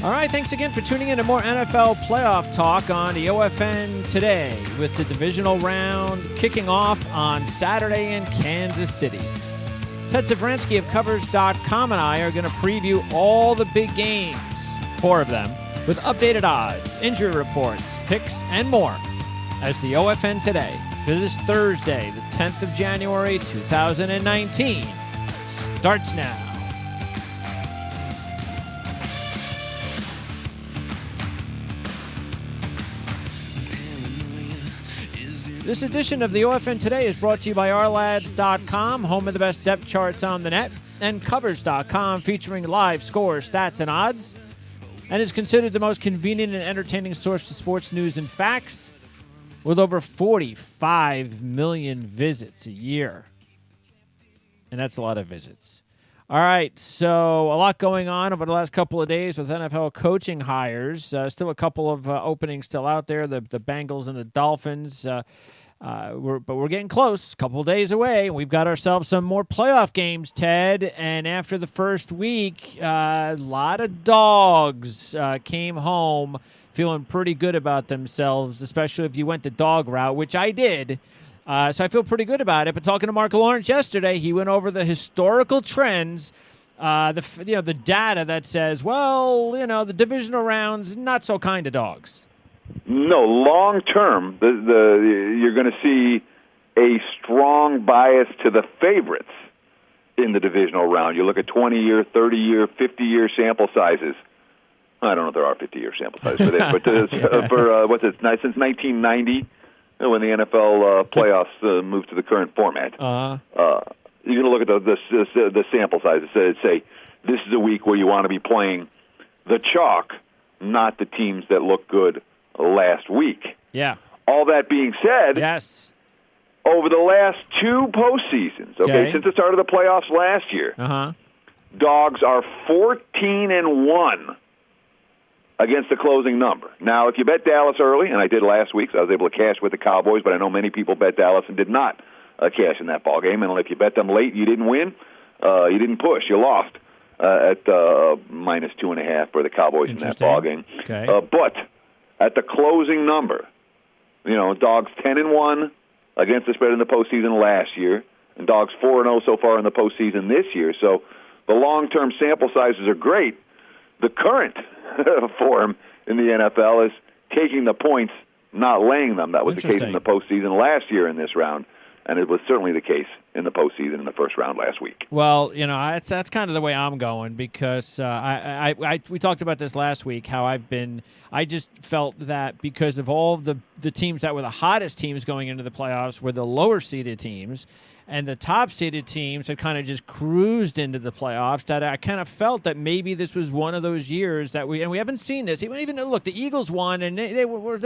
All right, thanks again for tuning in to more NFL playoff talk on the OFN Today with the Divisional Round kicking off on Saturday in Kansas City. Ted Sevransky of Covers.com and I are going to preview all the big games, 4 of them, with updated odds, injury reports, picks, and more as the OFN Today for this Thursday, the 10th of January, 2019, starts now. This edition of the OFN Today is brought to you by ourlads.com, home of the best depth charts on the net, and Covers.com, featuring live scores, stats, and odds, and is considered the most convenient and entertaining source of sports news and facts, with over 45 million visits a year. And that's a lot of visits. All right, so a lot going on over the last couple of days with NFL coaching hires. Still a couple of openings still out there, the Bengals and the Dolphins. But we're getting close, a couple of days away. We've got ourselves some more playoff games, Ted. And after the first week, a lot of dogs came home feeling pretty good about themselves, especially if you went the dog route, which I did. So I feel pretty good about it. But talking to Mark Lawrence yesterday, he went over the historical trends, the data that says, the divisional rounds, not so kind to dogs. No, long term, you're going to see a strong bias to the favorites in the divisional round. You look at 20-year, 30-year, 50-year sample sizes. I don't know if there are 50-year sample sizes for this, but since 1990. When the NFL playoffs moved to the current format, you're going to look at the sample size. Say this is a week where you want to be playing the chalk, not the teams that look good last week. Yeah. All that being said, yes. Over the last 2 postseasons, okay, since the start of the playoffs last year, dogs are 14-1. Against the closing number. Now, if you bet Dallas early, and I did last week, so I was able to cash with the Cowboys, but I know many people bet Dallas and did not cash in that ball game. And if you bet them late, you didn't win. You didn't push. You lost at minus 2.5 for the Cowboys in that ball game. Okay. But at the closing number, dogs 10-1 against the spread in the postseason last year, and dogs 4-0 so far in the postseason this year. So the long-term sample sizes are great. The current form in the NFL is taking the points, not laying them. That was the case in the postseason last year in this round, and it was certainly the case in the postseason in the first round last week. Well, that's kind of the way I'm going because we talked about this last week, how I just felt that because of all of the teams that were the hottest teams going into the playoffs were the lower-seeded teams, and the top-seeded teams had kind of just cruised into the playoffs, that I kind of felt that maybe this was one of those years that we haven't seen this. Even look, the Eagles won, and they weren't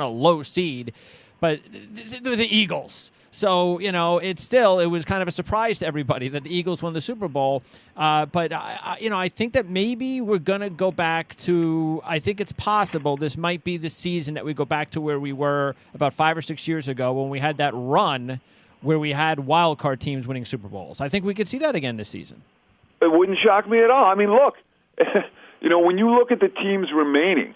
a low seed, but they're the Eagles. So, it was kind of a surprise to everybody that the Eagles won the Super Bowl. But, I think that maybe we're going to go back to, I think it's possible this might be the season that we go back to where we were about 5 or 6 years ago when we had that run where we had wild card teams winning Super Bowls. I think we could see that again this season. It wouldn't shock me at all. I mean, look, when you look at the teams remaining,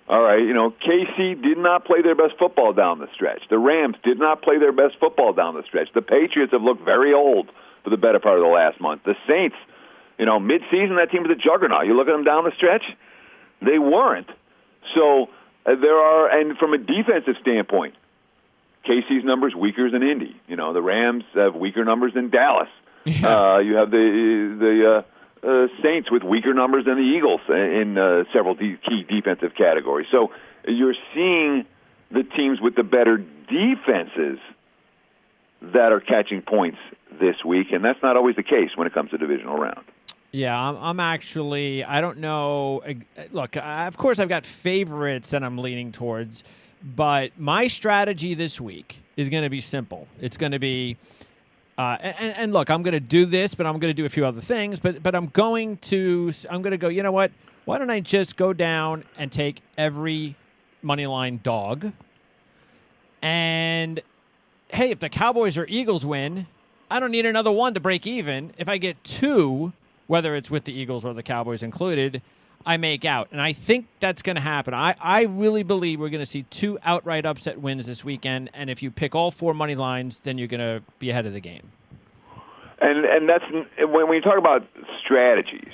all right, KC did not play their best football down the stretch. The Rams did not play their best football down the stretch. The Patriots have looked very old for the better part of the last month. The Saints, mid-season, that team was a juggernaut. You look at them down the stretch, they weren't. So and from a defensive standpoint, KC's numbers weaker than Indy. The Rams have weaker numbers than Dallas. Yeah. You have the Saints with weaker numbers than the Eagles in several key defensive categories. So you're seeing the teams with the better defenses that are catching points this week, and that's not always the case when it comes to divisional round. Yeah, I'm actually, I don't know. Look, of course I've got favorites that I'm leaning towards, but my strategy this week is going to be simple. It's going to be, and look, I'm going to do this, but I'm going to do a few other things. But I'm going to go, you know what? Why don't I just go down and take every money line dog? And, hey, if the Cowboys or Eagles win, I don't need another one to break even. If I get 2, whether it's with the Eagles or the Cowboys included, I make out. And I think that's going to happen. I really believe we're going to see 2 outright upset wins this weekend. And if you pick all 4 money lines, then you're going to be ahead of the game. And that's when you talk about strategies,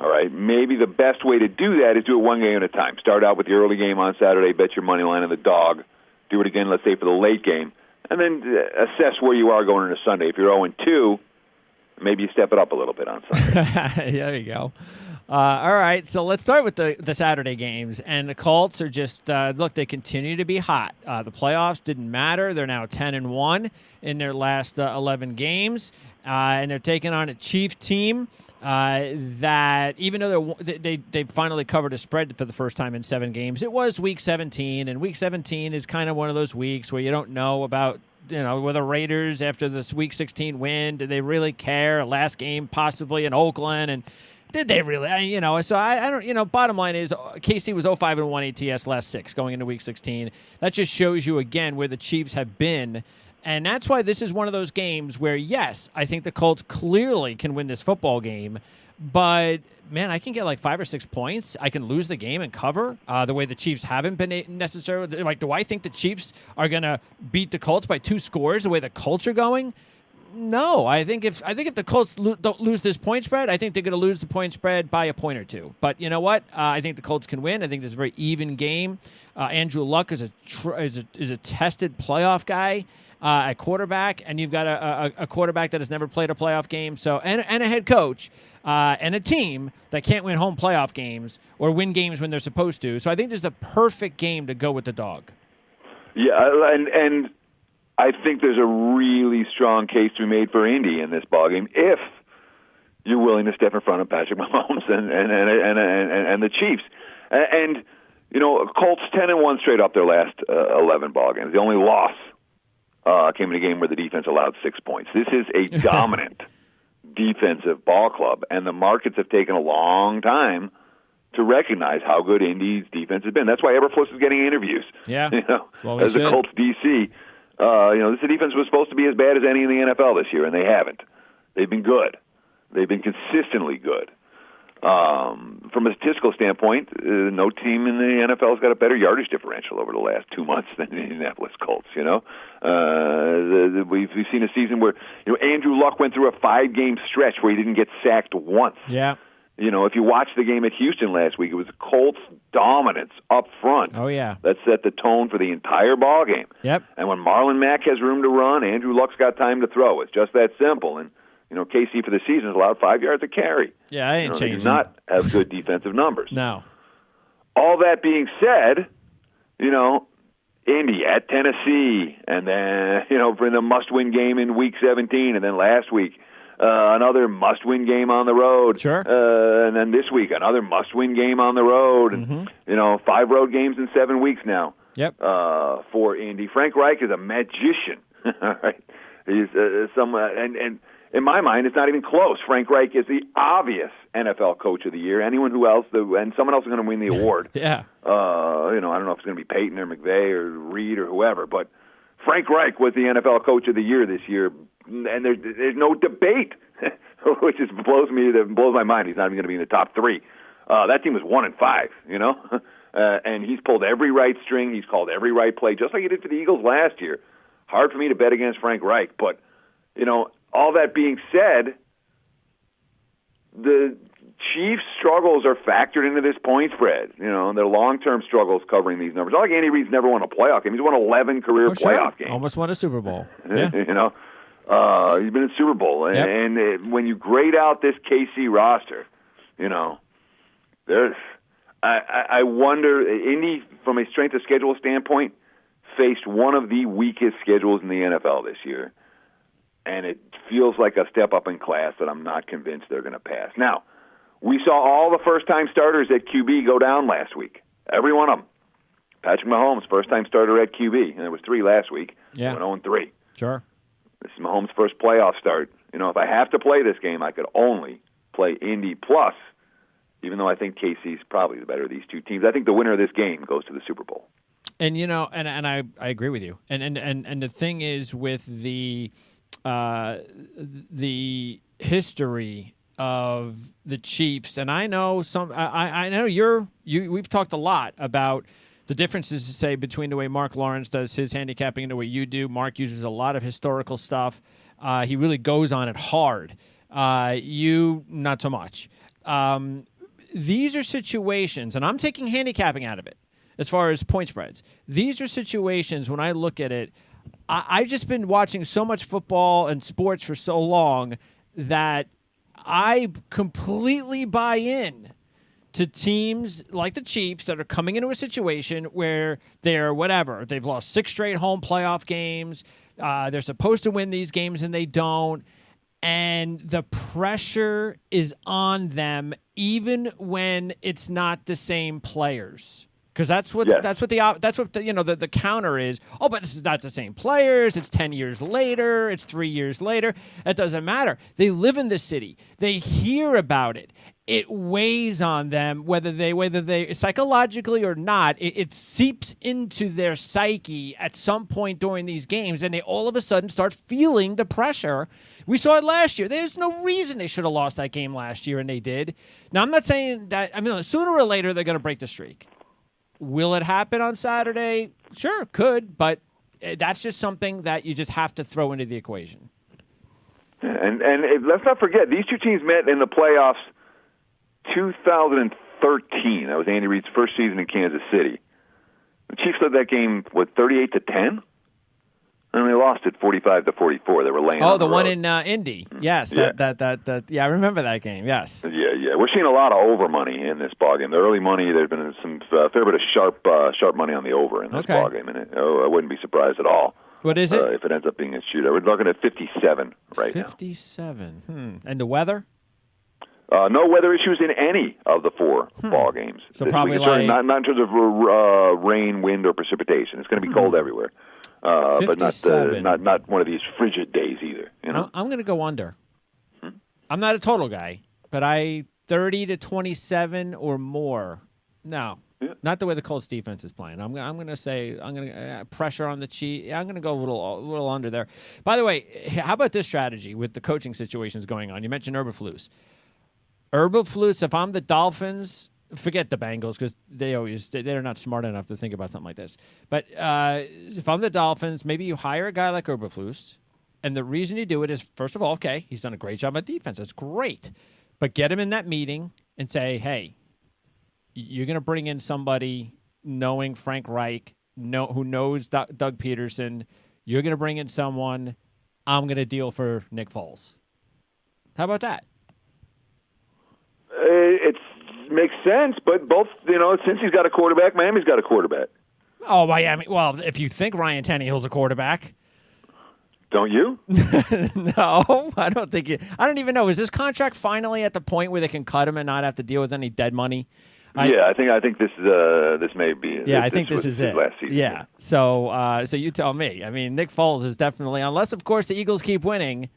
all right, maybe the best way to do that is do it one game at a time. Start out with the early game on Saturday, bet your money line on the dog. Do it again, let's say, for the late game. And then assess where you are going into Sunday. If you're 0-2, maybe you step it up a little bit on Sunday. There you go. All right, so let's start with the Saturday games. And the Colts are just, look, they continue to be hot. The playoffs didn't matter. They're now 10-1 in their last 11 games. And they're taking on a Chiefs team that, even though they finally covered a spread for the first time in 7 games, it was Week 17. And Week 17 is kind of one of those weeks where you don't know about, with the Raiders after this Week 16 win, did they really care? Last game possibly in Oakland, and did they really? So I don't. Bottom line is KC was 0-5-1 ATS last 6 going into Week 16. That just shows you again where the Chiefs have been, and that's why this is one of those games where yes, I think the Colts clearly can win this football game, but man, I can get like 5 or 6 points. I can lose the game and cover the way the Chiefs haven't been necessarily. Like, do I think the Chiefs are going to beat the Colts by 2 scores the way the Colts are going? No, I think if the Colts don't lose this point spread, I think they're going to lose the point spread by a point or 2. But you know what? I think the Colts can win. I think it's a very even game. Andrew Luck is a tested playoff guy at quarterback, and you've got a quarterback that has never played a playoff game. So and a head coach and a team that can't win home playoff games or win games when they're supposed to. So I think this is the perfect game to go with the dog. Yeah, and I think there's a really strong case to be made for Indy in this ballgame if you're willing to step in front of Patrick Mahomes and the Chiefs. And Colts 10-1 straight up their last 11 ballgames. The only loss came in a game where the defense allowed 6 points. This is a dominant defensive ball club, and the markets have taken a long time to recognize how good Indy's defense has been. That's why Eberflus is getting interviews. Yeah, as the Colts DC. This defense was supposed to be as bad as any in the NFL this year, and they haven't. They've been good. They've been consistently good. From a statistical standpoint, no team in the NFL has got a better yardage differential over the last 2 months than the Indianapolis Colts. We've seen a season where Andrew Luck went through a 5-game stretch where he didn't get sacked once. Yeah. If you watched the game at Houston last week, it was Colts' dominance up front. Oh, yeah. That set the tone for the entire ball game. Yep. And when Marlon Mack has room to run, Andrew Luck's got time to throw. It's just that simple. And, KC for the season has allowed 5 yards a carry. Yeah, I ain't changing. They do not have good defensive numbers. No. All that being said, Indy at Tennessee, and then, for the must-win game in Week 17, and then last week, another must-win game on the road. Sure. And then this week, another must-win game on the road. And, 5 road games in 7 weeks now. Yep. For Indy. Frank Reich is a magician. All right. He's and in my mind, it's not even close. Frank Reich is the obvious NFL Coach of the Year. Anyone who else, and someone else is going to win the award. Yeah. I don't know if it's going to be Peyton or McVay or Reed or whoever, but Frank Reich was the NFL Coach of the Year this year, and there's no debate, which blows my mind. He's not even going to be in the top 3. That team was 1-5, and he's pulled every right string. He's called every right play, just like he did for the Eagles last year. Hard for me to bet against Frank Reich, but all that being said, the Chiefs' struggles are factored into this point spread. Their long-term struggles covering these numbers. Not like Andy Reid's never won a playoff game. He's won 11 career playoff games. Almost won a Super Bowl. Yeah. He's been in Super Bowl. Yep. And when you grade out this KC roster, there's I wonder, Indy, from a strength of schedule standpoint, faced one of the weakest schedules in the NFL this year. And it feels like a step up in class that I'm not convinced they're going to pass. Now, we saw all the first-time starters at QB go down last week. Every one of them. Patrick Mahomes, first-time starter at QB. And there was 3 last week. Yeah. Went 0-3. Sure. This is Mahomes' first playoff start. If I have to play this game, I could only play Indy plus, even though I think KC's probably the better of these two teams. I think the winner of this game goes to the Super Bowl. And, and I agree with you. And the thing is with the history of the Chiefs, and I know I know we've talked a lot about the differences, to say, between the way Mark Lawrence does his handicapping and the way you do. Mark uses a lot of historical stuff. He really goes on it hard. You, not so much. These are situations, and I'm taking handicapping out of it as far as point spreads. These are situations, when I look at it, I've just been watching so much football and sports for so long that I completely buy in to teams like the Chiefs that are coming into a situation where they've lost 6 straight home playoff games. They're supposed to win these games and they don't. And the pressure is on them even when it's not the same players. Because that's what the counter is. Oh, but it's not the same players. It's 10 years later. It's 3 years later. It doesn't matter. They live in the city. They hear about it. It weighs on them, whether they psychologically or not. It seeps into their psyche at some point during these games, and they all of a sudden start feeling the pressure. We saw it last year. There's no reason they should have lost that game last year, and they did. Now, I'm not saying that. I mean, sooner or later they're going to break the streak. Will it happen on Saturday? Sure, could, but that's just something that you just have to throw into the equation. And let's not forget, these two teams met in the playoffs 2013. That was Andy Reid's first season in Kansas City. The Chiefs led that game, 38-10? And they lost it 45-44. They were laying on the one road. in Indy. Yes, yeah. I remember that game, yes. Yeah. We're seeing a lot of over money in this ballgame. The early money, there's been some fair bit of sharp money on the over in this ballgame. And I wouldn't be surprised at all. What is it? If it ends up being a shootout. We're looking at 57 right 57. now. 57. And the weather? No weather issues in any of the 4 ball games. So probably not in terms of rain, wind, or precipitation. It's going to be cold everywhere, but not one of these frigid days either. You know? I'm going to go under. I'm not a total guy, but 30-27 or more. No, not the way the Colts defense is playing. I'm going to say pressure on the Chiefs. I'm going to go a little under there. By the way, how about this strategy with the coaching situations going on? You mentioned Eberflus. Eberflus, if I'm the Dolphins, forget the Bengals because they're not smart enough to think about something like this. But if I'm the Dolphins, maybe you hire a guy like Eberflus, and the reason you do it is, first of all, okay, he's done a great job on defense. That's great. But get him in that meeting and say, hey, you're going to bring in somebody knowing Frank Reich, who knows Doug Peterson. You're going to bring in someone. I'm going to deal for Nick Foles. How about that? It makes sense, but both, since he's got a quarterback, Miami's got a quarterback. Oh, Miami. Well, if you think Ryan Tannehill's a quarterback. Don't you? No, I don't think it. I don't even know. Is this contract finally at the point where they can cut him and not have to deal with any dead money? I think this may be. Yeah, I think this is it. Last season. Yeah. So you tell me. I mean, Nick Foles is definitely, unless of course the Eagles keep winning.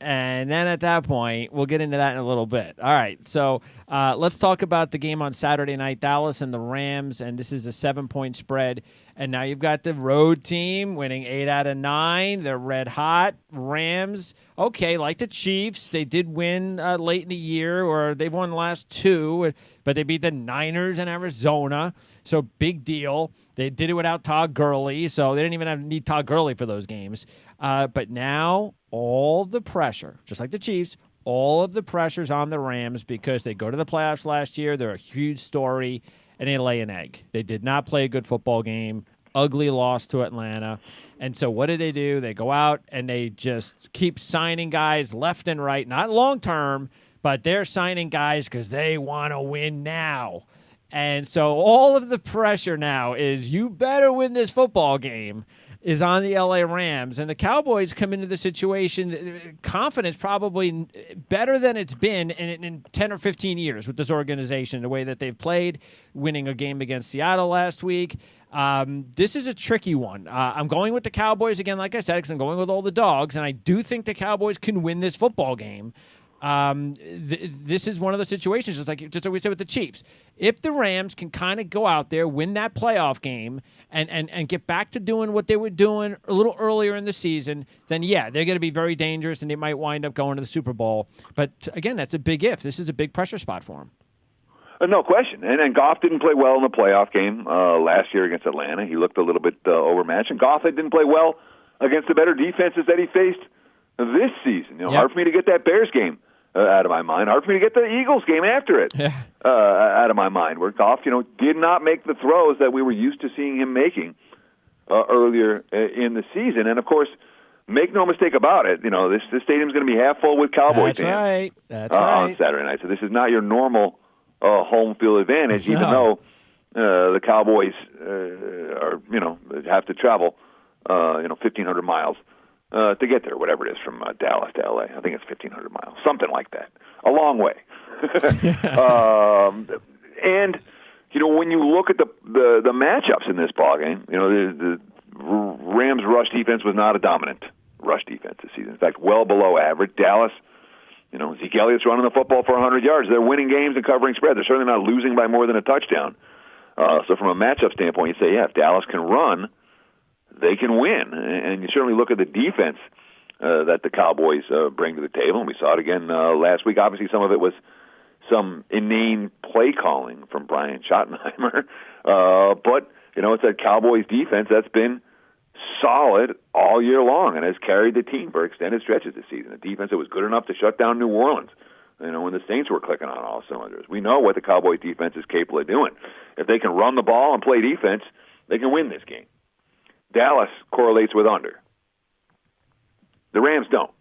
And then at that point, we'll get into that in a little bit. All right, so let's talk about the game on Saturday night, Dallas and the Rams, and this is a 7-point spread. And now you've got the road team winning 8 out of 9. They're red hot. Rams, okay, like the Chiefs, they did win late in the year, or they've won the last 2, but they beat the Niners in Arizona, so big deal. They did it without Todd Gurley, so they didn't even need Todd Gurley for those games. But now all the pressure, just like the Chiefs, all of the pressure's on the Rams because they go to the playoffs last year. They're a huge story, and they lay an egg. They did not play a good football game. Ugly loss to Atlanta. And so what do? They go out and they just keep signing guys left and right, not long-term, but they're signing guys because they want to win now. And so all of the pressure now is you better win this football game is on the LA Rams. And the Cowboys come into the situation, confidence probably better than it's been in 10 or 15 years with this organization, the way that they've played, winning a game against Seattle last week. This is a tricky one. I'm going with the Cowboys again, like I said, because I'm going with all the dogs, and I do think the Cowboys can win this football game. this is one of the situations, just like we said with the Chiefs. If the Rams can kind of go out there, win that playoff game, and get back to doing what they were doing a little earlier in the season, then, yeah, they're going to be very dangerous, and they might wind up going to the Super Bowl. But, again, that's a big if. This is a big pressure spot for them. No question. And Goff didn't play well in the playoff game last year against Atlanta. He looked a little bit overmatched. And Goff didn't play well against the better defenses that he faced this season. Hard for me to get that Bears game out of my mind. Hard for me to get the Eagles game after it out of my mind, where Goff, did not make the throws that we were used to seeing him making earlier in the season. And, of course, make no mistake about it, this stadium's going to be half full with Cowboy fans. That's right. On Saturday night. So this is not your normal home field advantage, even though the Cowboys have to travel 1,500 miles to get there, whatever it is, from Dallas to L.A. I think it's 1,500 miles, something like that. A long way. And when you look at the matchups in this ballgame, the Rams' rush defense was not a dominant rush defense this season. In fact, well below average. Dallas, Zeke Elliott's running the football for 100 yards. They're winning games and covering spread. They're certainly not losing by more than a touchdown. So from a matchup standpoint, you say, if Dallas can run, they can win. And you certainly look at the defense that the Cowboys bring to the table, and we saw it again last week. Obviously, some of it was some inane play calling from Brian Schottenheimer. But, it's a Cowboys defense that's been solid all year long and has carried the team for extended stretches this season. A defense that was good enough to shut down New Orleans, when the Saints were clicking on all cylinders. We know what the Cowboys defense is capable of doing. If they can run the ball and play defense, they can win this game. Dallas correlates with under. The Rams don't.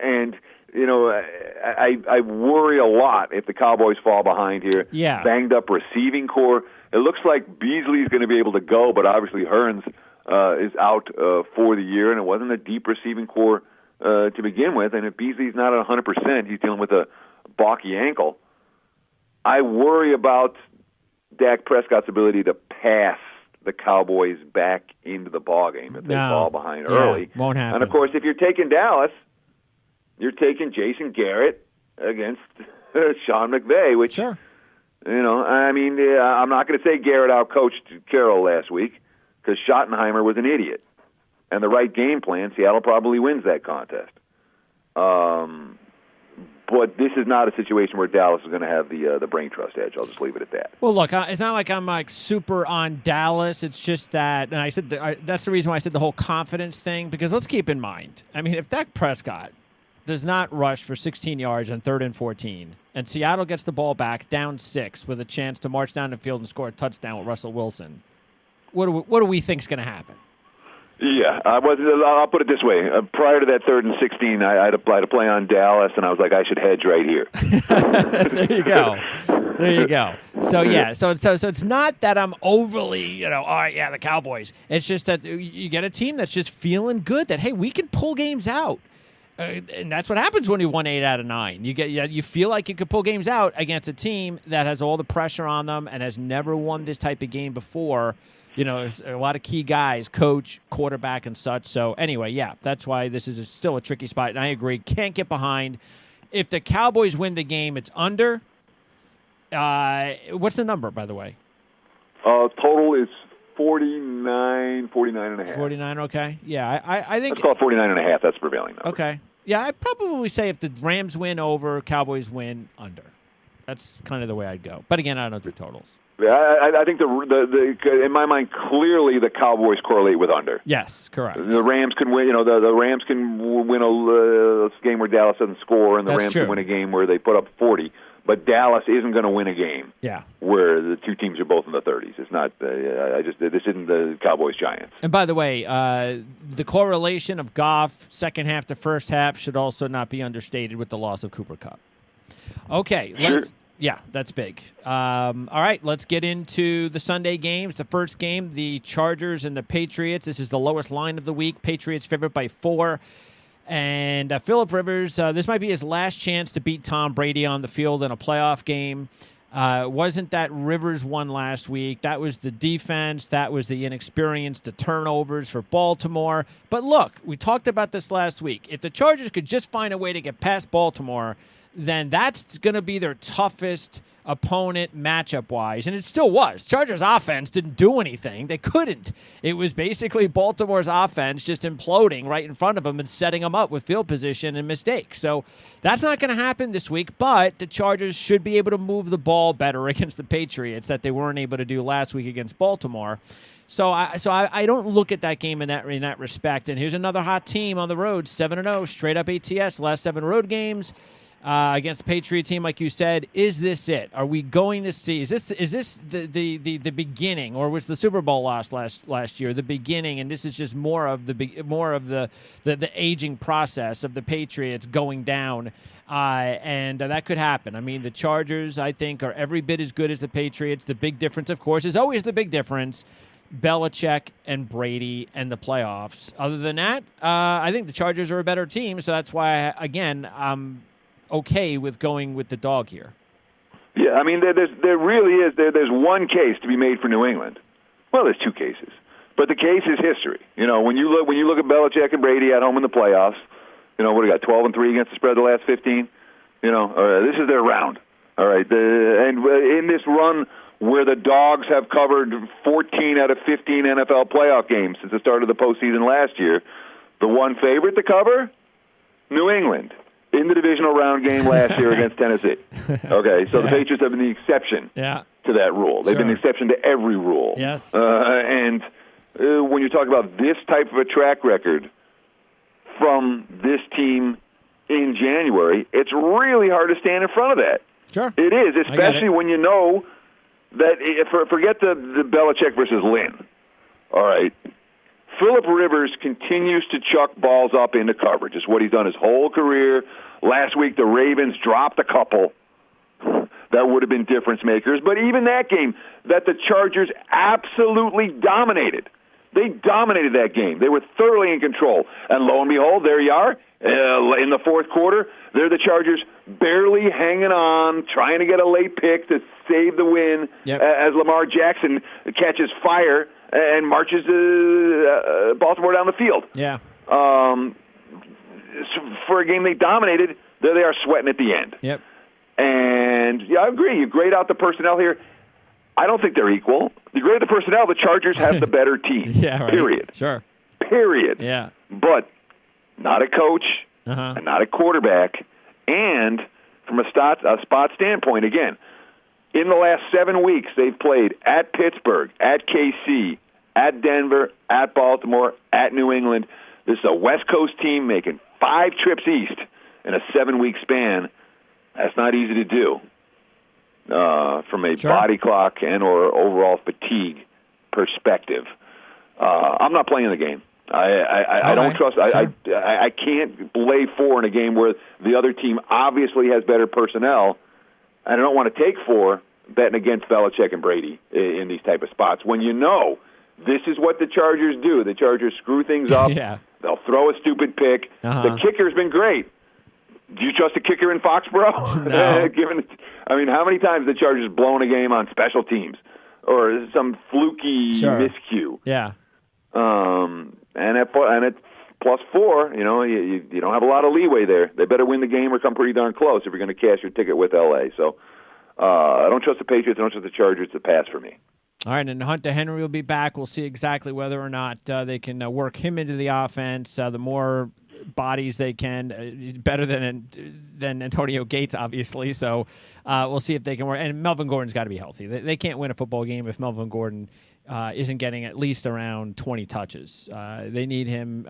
And, I worry a lot if the Cowboys fall behind here. Yeah. Banged up receiving core. It looks like Beasley's going to be able to go, but obviously Hearns is out for the year, and it wasn't a deep receiving core to begin with. And if Beasley's not at 100%, he's dealing with a balky ankle. I worry about Dak Prescott's ability to pass the Cowboys back into the ballgame if they fall behind early. Won't happen. And, of course, if you're taking Dallas, you're taking Jason Garrett against Sean McVay, which, sure. I'm not going to say Garrett outcoached Carroll last week because Schottenheimer was an idiot. And the right game plan, Seattle probably wins that contest. But this is not a situation where Dallas is going to have the brain trust edge. I'll just leave it at that. Well, look, it's not like I'm super on Dallas. It's just that, and I said that's the reason why I said the whole confidence thing, because let's keep in mind, if Dak Prescott does not rush for 16 yards on 3rd and 14, and Seattle gets the ball back down 6 with a chance to march down the field and score a touchdown with Russell Wilson, what do we think is going to happen? Yeah, I'll put it this way. Prior to that 3rd and 16, I had applied to play on Dallas, and I was like, I should hedge right here. There you go. So, yeah, so it's not that I'm overly, all right, the Cowboys. It's just that you get a team that's just feeling good that, hey, we can pull games out. And that's what happens when you won 8 out of 9. You feel like you could pull games out against a team that has all the pressure on them and has never won this type of game before. There's a lot of key guys, coach, quarterback, and such. So anyway, that's why this is still a tricky spot. And I agree, can't get behind. If the Cowboys win the game, it's under. What's the number, by the way? Total is 49 and a half. 49, okay. Yeah, I think. Let's call it 49 and a half. That's the prevailing number. Okay. Yeah, I'd probably say if the Rams win over, Cowboys win under. That's kind of the way I'd go. But again, I don't do totals. Yeah, I think the in my mind, clearly the Cowboys correlate with under. Yes, correct. The Rams can win. The Rams can win a game where Dallas doesn't score, and the Rams can win a game where they put up 40. But Dallas isn't going to win a game. Where the two teams are both in the 30s. It's not. This isn't the Cowboys Giants. And by the way, the correlation of Goff second half to first half should also not be understated with the loss of Cooper Kupp. Okay, yeah, that's big. All right, let's get into the Sunday games. The first game, the Chargers and the Patriots. This is the lowest line of the week. Patriots favored by 4. And Phillip Rivers, this might be his last chance to beat Tom Brady on the field in a playoff game. Wasn't that Rivers won last week? That was the defense. That was the inexperience, the turnovers for Baltimore. But look, we talked about this last week. If the Chargers could just find a way to get past Baltimore, then that's going to be their toughest opponent matchup-wise. And it still was. Chargers offense didn't do anything. They couldn't. It was basically Baltimore's offense just imploding right in front of them and setting them up with field position and mistakes. So that's not going to happen this week, but the Chargers should be able to move the ball better against the Patriots that they weren't able to do last week against Baltimore. So I don't look at that game in that respect. And here's another hot team on the road, 7-0, straight up ATS, last 7 road games. Against the Patriot team, like you said, is this it? Are we going to see? Is this the beginning, or was the Super Bowl loss last year the beginning? And this is just more of the aging process of the Patriots going down, and that could happen. I mean, the Chargers, I think, are every bit as good as the Patriots. The big difference, of course, is always the big difference. Belichick and Brady and the playoffs. Other than that, I think the Chargers are a better team. So that's why, again, I'm okay with going with the dog here. Yeah, I mean, there really is. There's one case to be made for New England. Well, there's 2 cases, but the case is history. You know, when you look at Belichick and Brady at home in the playoffs, you know, what do you got? 12-3 against the spread the last 15. You know, this is their round. All right, and in this run where the Dogs have covered 14 out of 15 NFL playoff games since the start of the postseason last year, the one favorite to cover, New England. In the divisional round game last year against Tennessee. Okay, so the Patriots have been the exception to that rule. They've been the exception to every rule. Yes. And when you talk about this type of a track record from this team in January, it's really hard to stand in front of that. Sure. It is, especially when you know that, forget the Belichick versus Lynn. All right. Phillip Rivers continues to chuck balls up into coverage. It's what he's done his whole career. Last week, the Ravens dropped a couple that would have been difference makers. But even that game that the Chargers absolutely dominated. They dominated that game. They were thoroughly in control. And lo and behold, there you are. In the fourth quarter, they're the Chargers barely hanging on, trying to get a late pick to save the win as Lamar Jackson catches fire and marches Baltimore down the field. Yeah. For a game they dominated, there they are sweating at the end. Yep. And, yeah, I agree. You grade out the personnel here. I don't think they're equal. You grade the personnel, the Chargers have the better team. Yeah, right. Period. Sure. Period. Yeah. But not a coach, and not a quarterback, and from a spot standpoint, again, in the last 7 weeks, they've played at Pittsburgh, at KC, at Denver, at Baltimore, at New England. This is a West Coast team making 5 trips east in a 7-week span. That's not easy to do from a body clock and or overall fatigue perspective. I'm not playing the game. I don't trust. Sure. I can't lay 4 in a game where the other team obviously has better personnel, and I don't want to take 4 betting against Belichick and Brady in these type of spots when you know this is what the Chargers do. The Chargers screw things up. They'll throw a stupid pick. The kicker's been great. Do you trust a kicker in Foxborough? No. I mean, how many times the Chargers blown a game on special teams or some fluky miscue? Yeah. And at +4, you know, you don't have a lot of leeway there. They better win the game or come pretty darn close if you're going to cash your ticket with L.A. So I don't trust the Patriots. I don't trust the Chargers. It's a pass for me. All right, and Hunter Henry will be back. We'll see exactly whether or not they can work him into the offense. The more bodies they can, better than Antonio Gates, obviously. So we'll see if they can work. And Melvin Gordon's got to be healthy. They can't win a football game if Melvin Gordon isn't getting at least around 20 touches. They need him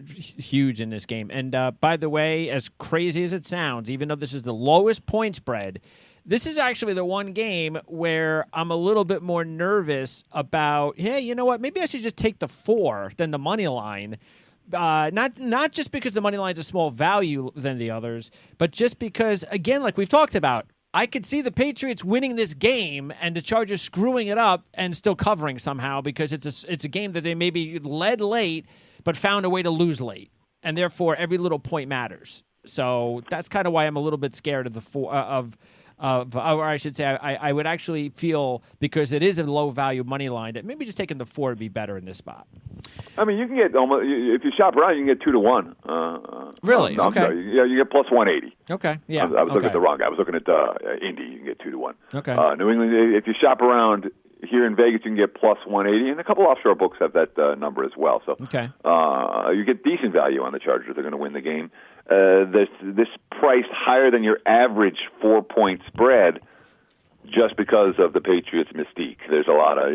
huge in this game. And by the way, as crazy as it sounds, even though this is the lowest point spread, this is actually the one game where I'm a little bit more nervous about, hey, you know what, maybe I should just take the 4 than the money line. Not just because the money line is a small value than the others, but just because, again, like we've talked about, I could see the Patriots winning this game and the Chargers screwing it up and still covering somehow because it's a game that they maybe led late but found a way to lose late, and therefore every little point matters. So that's kind of why I'm a little bit scared of or I should say, I would actually feel, because it is a low-value money line, that maybe just taking the 4 would be better in this spot. I mean, you can get almost, if you shop around, you can get 2-1. Really? I'm okay. Sorry. Yeah, you get plus 180. Okay. Yeah. I was looking at the wrong guy. I was looking at Indy. You can get 2-1. Okay. New England, if you shop around here in Vegas, you can get plus 180, and a couple offshore books have that number as well. So you get decent value on the Chargers. They're going to win the game. This price higher than your average 4-point spread, just because of the Patriots' mystique. There's a lot of,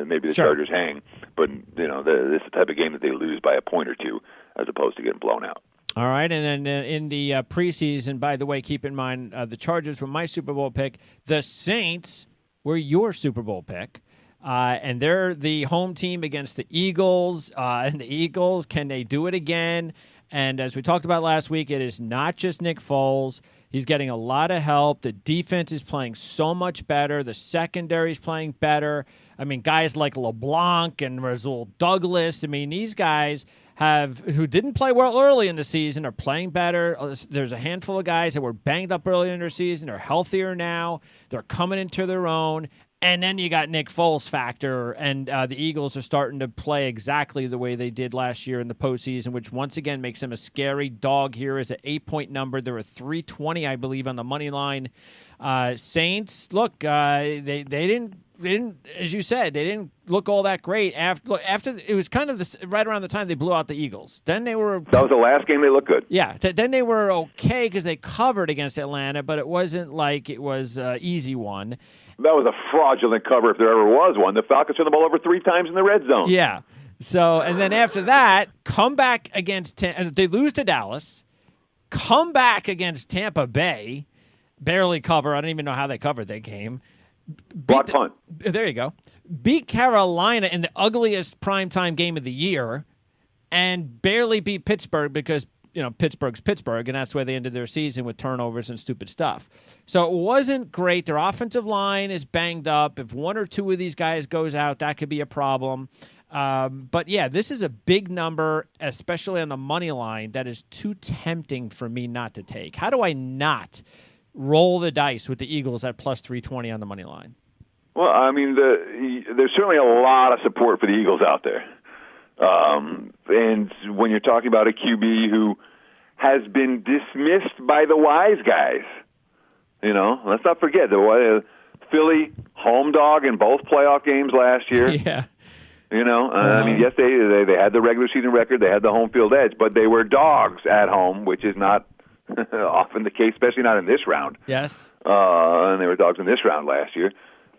maybe the Chargers hang, but, this is the type of game that they lose by a point or two as opposed to getting blown out. All right, and then in the preseason, by the way, keep in mind the Chargers were my Super Bowl pick. The Saints were your Super Bowl pick. And they're the home team against the Eagles. And the Eagles, can they do it again? And as we talked about last week, it is not just Nick Foles. He's getting a lot of help. The defense is playing so much better. The secondary is playing better. I mean, guys like LeBlanc and Rasul Douglas, I mean, these guys who didn't play well early in the season are playing better. There's a handful of guys that were banged up early in their season. They're healthier now. They're coming into their own. And then you got Nick Foles factor, and the Eagles are starting to play exactly the way they did last year in the postseason, which once again makes them a scary dog here as an 8-point number. They're a 320, I believe, on the money line. Saints, look, they didn't, as you said, they didn't look all that great. After it was kind of right around the time they blew out the Eagles. Then they were. That was the last game they looked good. Yeah. Then they were okay because they covered against Atlanta, but it wasn't like it was an easy one. That was a fraudulent cover if there ever was one. The Falcons turned the ball over 3 times in the red zone. Yeah. So, and then after that, come back against and they lose to Dallas, come back against Tampa Bay, barely cover. I don't even know how they covered that game. Block punt. There you go. Beat Carolina in the ugliest primetime game of the year, and barely beat Pittsburgh because Pittsburgh's Pittsburgh, and that's where they ended their season with turnovers and stupid stuff. So it wasn't great. Their offensive line is banged up. If 1 or 2 of these guys goes out, that could be a problem. But, yeah, this is a big number, especially on the money line, that is too tempting for me not to take. How do I not roll the dice with the Eagles at plus 320 on the money line? Well, I mean, there's certainly a lot of support for the Eagles out there. And when you're talking about a QB who has been dismissed by the wise guys, let's not forget Philly home dog in both playoff games last year. Yeah. I mean, yes, they had the regular season record, they had the home field edge, but they were dogs at home, which is not often the case, especially not in this round. Yes. And they were dogs in this round last year.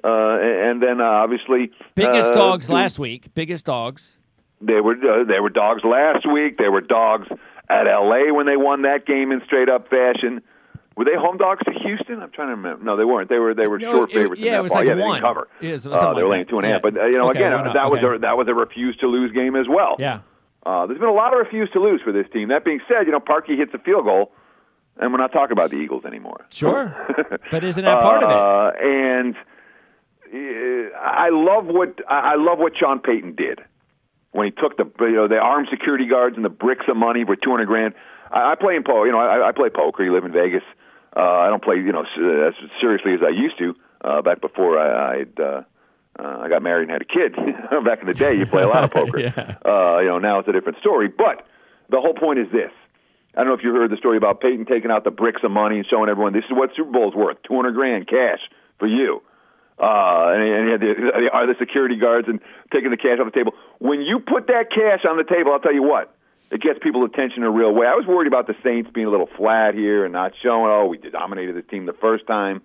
And then obviously biggest dogs last week. Biggest dogs. They were dogs last week. They were dogs at L.A. when they won that game in straight-up fashion. Were they home dogs to Houston? I'm trying to remember. No, they weren't. They were short favorites. Yeah, in that it was ball. like They 1. didn't cover. They were laying 2.5. Yeah. But Okay, again, that was a refuse-to-lose game as well. Yeah. There's been a lot of refuse-to-lose for this team. That being said, Parkey hits a field goal, and we're not talking about the Eagles anymore. Sure, but isn't that part of it? And I love what Sean Payton did when he took the armed security guards and the bricks of money for $200,000. I play in poker. I play poker. You live in Vegas. I don't play as seriously as I used to back before I got married and had a kid. Back in the day, you play a lot of poker. Yeah. Now it's a different story. But the whole point is this. I don't know if you heard the story about Peyton taking out the bricks of money and showing everyone this is what Super Bowl's worth, $200,000 cash for you. And he had the security guards and taking the cash off the table. When you put that cash on the table, I'll tell you what, it gets people's attention in a real way. I was worried about the Saints being a little flat here and not showing, we dominated this team the first time.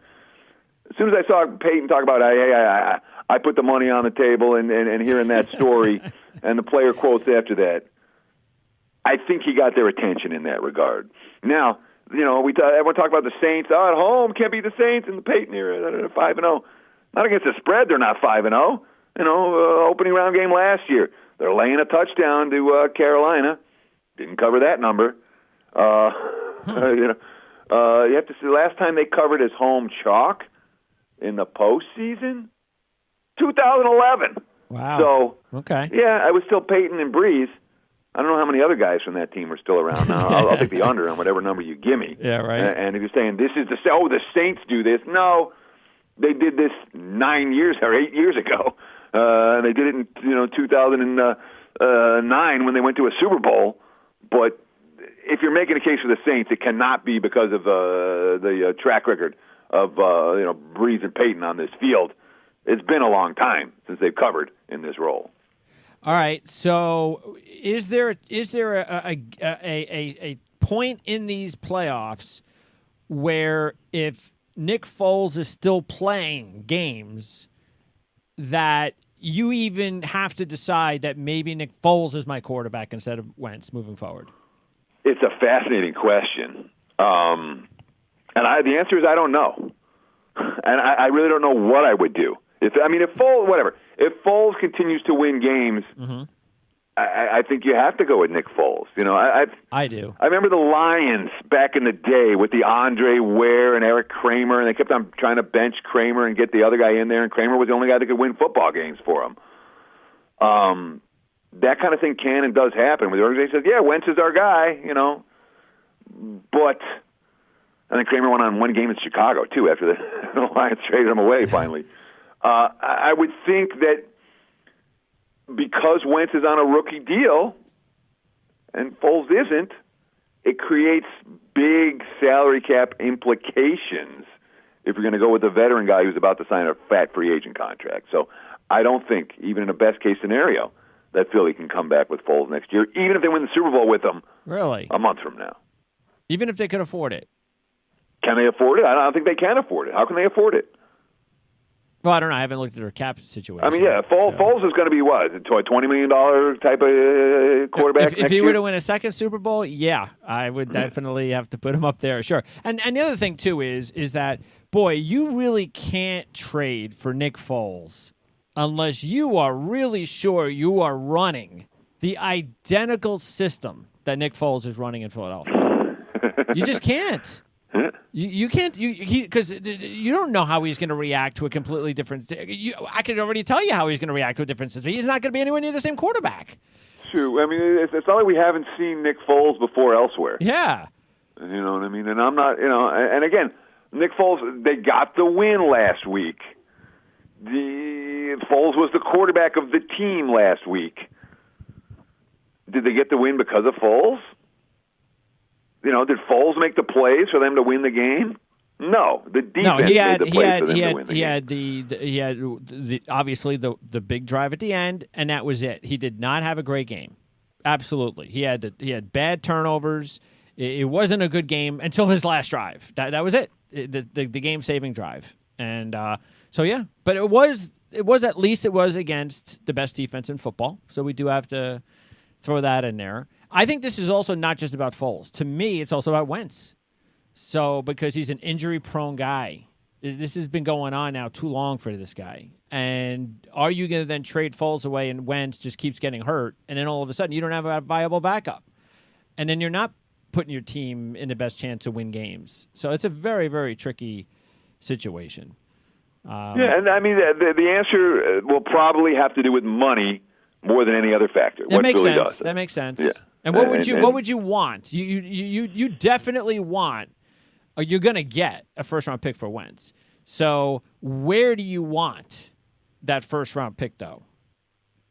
As soon as I saw Peyton talk about, hey, I put the money on the table and hearing that story and the player quotes after that, I think he got their attention in that regard. Now, everyone talk about the Saints. At home, can't beat the Saints in the Peyton era. 5-0. Not against the spread, they're not 5-0. Opening round game last year, they're laying a touchdown to Carolina. Didn't cover that number. You have to see. Last time they covered as home chalk in the postseason, 2011. Wow. So okay. Yeah, I was still Peyton and Breeze. I don't know how many other guys from that team are still around now. I'll take the under on whatever number you give me. Yeah, right. And if you're saying this is the Saints do this, no, they did this 9 years or 8 years ago. They did it in 2009 when they went to a Super Bowl. But if you're making a case for the Saints, it cannot be because of the track record of Breeze and Peyton on this field. It's been a long time since they've covered in this role. All right. So, is there a point in these playoffs where if Nick Foles is still playing games that you even have to decide that maybe Nick Foles is my quarterback instead of Wentz moving forward? It's a fascinating question, and the answer is I don't know, and I really don't know what I would do. If Foles continues to win games, I think you have to go with Nick Foles. I do. I remember the Lions back in the day with the Andre Ware and Eric Kramer, and they kept on trying to bench Kramer and get the other guy in there, and Kramer was the only guy that could win football games for them. That kind of thing can and does happen. Where the organization says, "Yeah, Wentz is our guy," but and then Kramer went on one game in Chicago too after the Lions traded him away finally. I would think that because Wentz is on a rookie deal and Foles isn't, it creates big salary cap implications if you're going to go with a veteran guy who's about to sign a fat free agent contract. So I don't think, even in a best-case scenario, that Philly can come back with Foles next year, even if they win the Super Bowl with him a month from now. Even if they could afford it? Can they afford it? I don't think they can afford it. How can they afford it? Well, I don't know. I haven't looked at their cap situation. I mean, Foles is going to be what? A $20 million type of quarterback If he were to win a second Super Bowl, yeah, I would definitely have to put him up there, sure. And the other thing, too, is that, boy, you really can't trade for Nick Foles unless you are really sure you are running the identical system that Nick Foles is running in Philadelphia. You just can't. You can't, because you don't know how he's going to react to a completely different. I could already tell you how he's going to react to a different system. He's not going to be anywhere near the same quarterback. True. I mean, it's not like we haven't seen Nick Foles before elsewhere. Yeah. You know what I mean? And I'm not, and again, Nick Foles, they got the win last week. Foles was the quarterback of the team last week. Did they get the win because of Foles? Did Foles make the plays for them to win the game? No, the defense made the plays for them to win the game. He had obviously the big drive at the end, and that was it. He did not have a great game. Absolutely, he had bad turnovers. It wasn't a good game until his last drive. That was it. The game saving drive, and so yeah. But it was at least it was against the best defense in football. So we do have to throw that in there. I think this is also not just about Foles. To me, it's also about Wentz. So, because he's an injury-prone guy. This has been going on now too long for this guy. And are you going to then trade Foles away and Wentz just keeps getting hurt, and then all of a sudden you don't have a viable backup? And then you're not putting your team in the best chance to win games. So it's a very, very tricky situation. And I mean, the answer will probably have to do with money more than any other factor. That makes Philly sense. does. That makes sense. Yeah. And what would you want? You definitely want, or you're going to get a first-round pick for Wentz. So where do you want that first-round pick, though?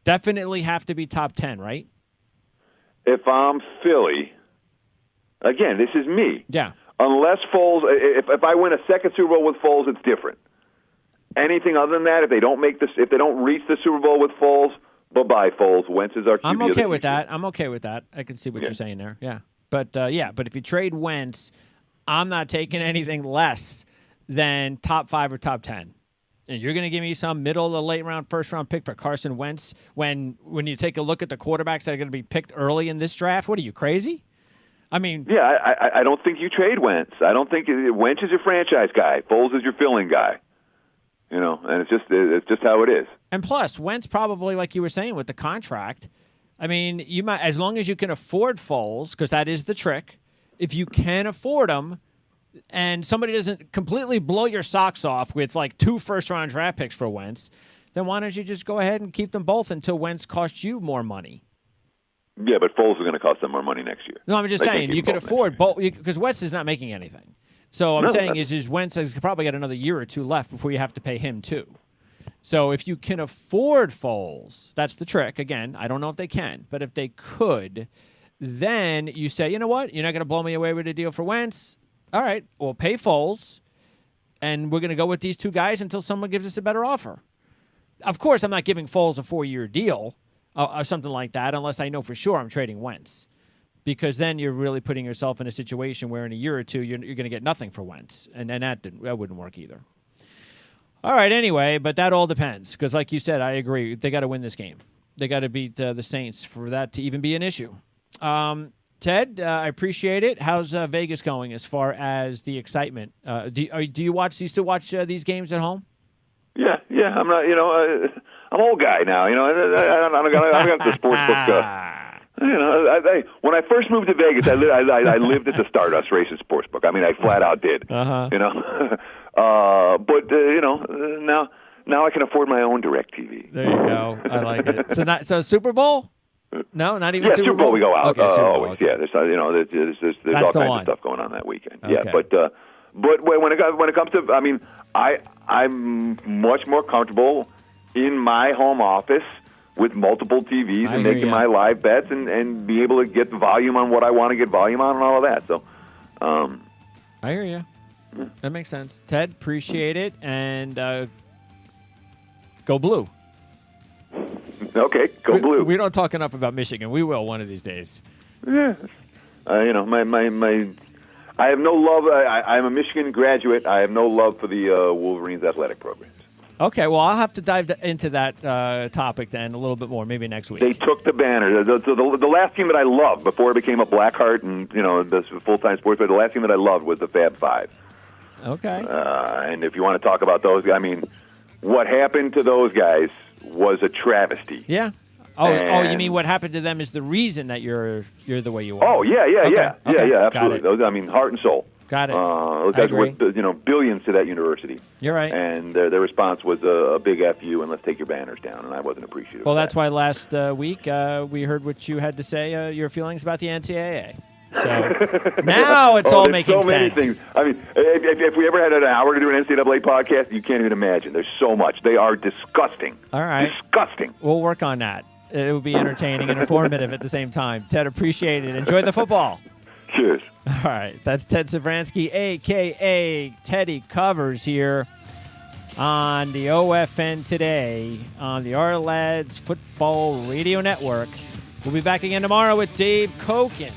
Definitely have to be top 10, right? If I'm Philly, again, this is me. Yeah. Unless Foles, if I win a second Super Bowl with Foles, it's different. Anything other than that, if they don't reach the Super Bowl with Foles, bye-bye, Foles. Wentz is our QB. I'm okay with that. I can see what you're saying there. Yeah. But if you trade Wentz, I'm not taking anything less than top 5 or top 10. And you're going to give me some middle to late round, first round pick for Carson Wentz when you take a look at the quarterbacks that are going to be picked early in this draft? What are you, crazy? I mean, yeah, I don't think you trade Wentz. I don't think Wentz is your franchise guy. Foles is your filling guy. And it's just how it is. And plus, Wentz probably, like you were saying, with the contract, I mean, you might, as long as you can afford Foles, because that is the trick. If you can afford him, and somebody doesn't completely blow your socks off with like 2 first-round draft picks for Wentz, then why don't you just go ahead and keep them both until Wentz costs you more money? Yeah, but Foles is going to cost them more money next year. No, I'm just saying you could afford both because Wentz is not making anything. So I'm saying is Wentz has probably got another year or two left before you have to pay him too. So if you can afford Foles, that's the trick. Again, I don't know if they can, but if they could, then you say, you know what? You're not going to blow me away with a deal for Wentz. All right, we'll pay Foles, and we're going to go with these two guys until someone gives us a better offer. Of course, I'm not giving Foles a 4-year deal or something like that unless I know for sure I'm trading Wentz, because then you're really putting yourself in a situation where in a year or two you're going to get nothing for Wentz, and that wouldn't work either. All right, anyway, but that all depends because, like you said, I agree. They got to win this game. They got to beat the Saints for that to even be an issue. Ted, I appreciate it. How's Vegas going as far as the excitement? Do you still watch these games at home? Yeah. I'm not. I'm an old guy now. I don't got the sports book. When I first moved to Vegas, I lived at the Stardust Racing Sportsbook. I mean, I flat out did. But now I can afford my own DirecTV. There you go. I like it. So Super Bowl? No, not even Super Bowl. We go out. Okay, Super Bowl, always. okay. Yeah, there's all kinds of stuff going on that weekend. Okay. Yeah, but when it comes to, I mean, I'm much more comfortable in my home office with multiple TVs and making my live bets and be able to get the volume on what I want to get volume on and all of that. So, I hear you. That makes sense. Ted, appreciate it, and go Blue. Okay, go Blue. We don't talk enough about Michigan. We will one of these days. Yeah. My I have no love. I'm a Michigan graduate. I have no love for the Wolverines athletic programs. Okay, well, I'll have to dive into that topic then a little bit more, maybe next week. They took the banner. The last team that I loved before I became a Blackheart and this full-time sports, but the last team that I loved was the Fab Five. Okay. And if you want to talk about those, I mean, what happened to those guys was a travesty. Yeah. Oh, you mean what happened to them is the reason that you're the way you are? Oh, yeah, absolutely. Got it. Those, I mean, heart and soul. Got it. Those guys were worth billions to that university. You're right. And their response was a big F you and let's take your banners down, and I wasn't appreciative. Well, that's why last week we heard what you had to say, your feelings about the NCAA. So now it's all making so many sense. Things. I mean, if we ever had an hour to do an NCAA podcast, you can't even imagine. There's so much. They are disgusting. All right. Disgusting. We'll work on that. It will be entertaining and informative at the same time. Ted, appreciate it. Enjoy the football. Cheers. All right. That's Ted Sevransky, a.k.a. Teddy Covers here on the OFN Today on the Our Lads Football Radio Network. We'll be back again tomorrow with Dave Koken.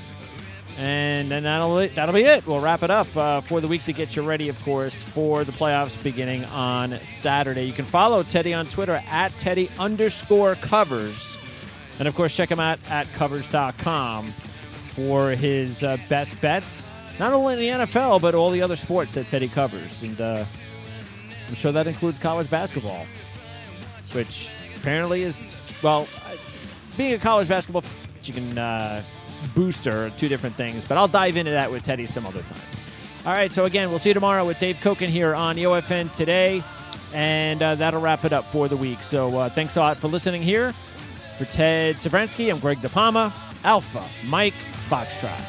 And then that'll be it. We'll wrap it up for the week to get you ready, of course, for the playoffs beginning on Saturday. You can follow Teddy on Twitter at Teddy_covers. And, of course, check him out at covers.com for his best bets, not only in the NFL, but all the other sports that Teddy covers. And I'm sure that includes college basketball, which apparently is, well, being a college basketball fan, you can booster two different things, but I'll dive into that with Teddy some other time. All right, so again, we'll see you tomorrow with Dave Koken here on the OFN Today, and that'll wrap it up for the week. So thanks a lot for listening here. For Ted Sevransky, I'm Greg DePalma, Alpha Mike Foxtrot.